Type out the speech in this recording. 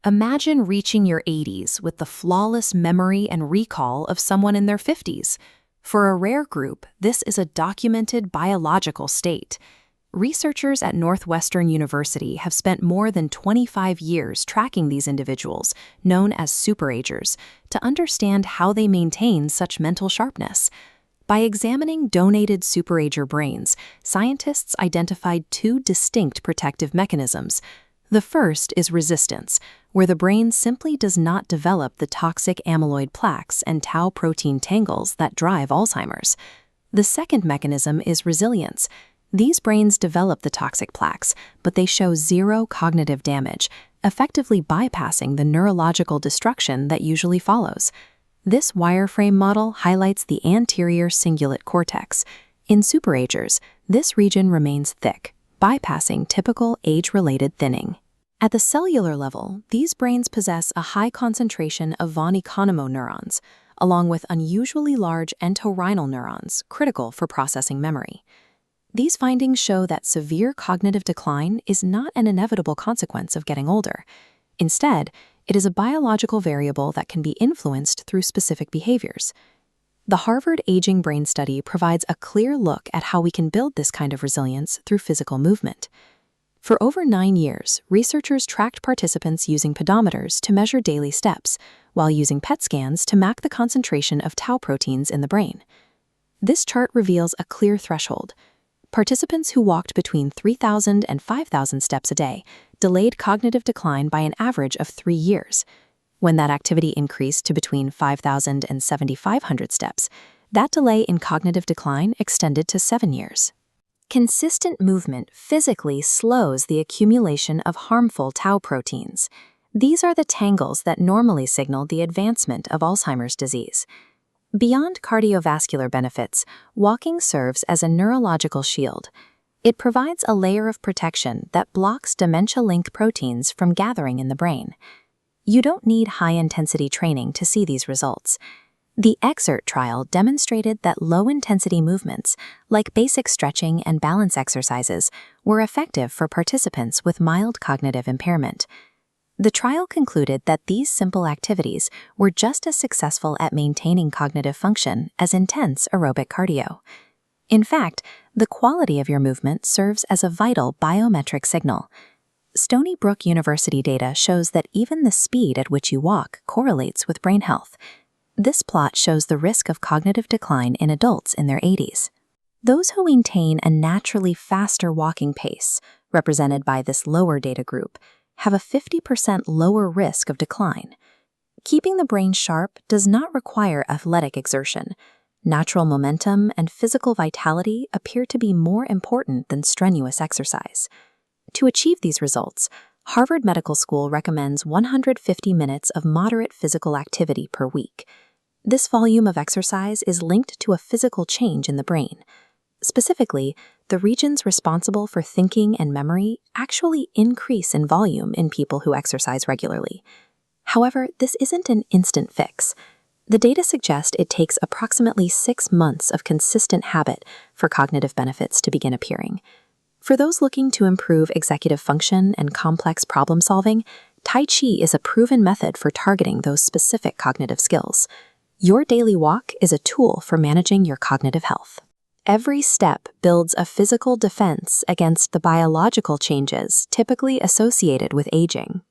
Imagine reaching your 80s with the flawless memory and recall of someone in their 50s. For a rare group, this is a documented biological state. Researchers at Northwestern University have spent more than 25 years tracking these individuals, known as SuperAgers, to understand how they maintain such mental sharpness. By examining donated SuperAger brains, scientists identified two distinct protective mechanisms. The first is resistance, where the brain simply does not develop the toxic amyloid plaques and tau protein tangles that drive Alzheimer's. The second mechanism is resilience. These brains develop the toxic plaques, but they show zero cognitive damage, effectively bypassing the neurological destruction that usually follows. This wireframe model highlights the anterior cingulate cortex. In SuperAgers, this region remains thick, bypassing typical age-related thinning. At the cellular level, these brains possess a high concentration of von Economo neurons, along with unusually large entorhinal neurons, critical for processing memory. These findings show that severe cognitive decline is not an inevitable consequence of getting older. Instead, it is a biological variable that can be influenced through specific behaviors. The Harvard Aging Brain Study provides a clear look at how we can build this kind of resilience through physical movement. For over 9 years, researchers tracked participants using pedometers to measure daily steps, while using PET scans to map the concentration of tau proteins in the brain. This chart reveals a clear threshold. Participants who walked between 3,000 and 5,000 steps a day delayed cognitive decline by an average of 3 years. When that activity increased to between 5,000 and 7,500 steps, that delay in cognitive decline extended to 7 years. Consistent movement physically slows the accumulation of harmful tau proteins. These are the tangles that normally signal the advancement of Alzheimer's disease. Beyond cardiovascular benefits, walking serves as a neurological shield. It provides a layer of protection that blocks dementia-linked proteins from gathering in the brain. You don't need high-intensity training to see these results. The EXERT trial demonstrated that low-intensity movements, like basic stretching and balance exercises, were effective for participants with mild cognitive impairment. The trial concluded that these simple activities were just as successful at maintaining cognitive function as intense aerobic cardio. In fact, the quality of your movement serves as a vital biometric signal. Stony Brook University data shows that even the speed at which you walk correlates with brain health. This plot shows the risk of cognitive decline in adults in their 80s. Those who maintain a naturally faster walking pace, represented by this lower data group, have a 50% lower risk of decline. Keeping the brain sharp does not require athletic exertion. Natural momentum and physical vitality appear to be more important than strenuous exercise. To achieve these results, Harvard Medical School recommends 150 minutes of moderate physical activity per week. This volume of exercise is linked to a physical change in the brain. Specifically, the regions responsible for thinking and memory actually increase in volume in people who exercise regularly. However, this isn't an instant fix. The data suggest it takes approximately 6 months of consistent habit for cognitive benefits to begin appearing. For those looking to improve executive function and complex problem solving, Tai Chi is a proven method for targeting those specific cognitive skills. Your daily walk is a tool for managing your cognitive health. Every step builds a physical defense against the biological changes typically associated with aging.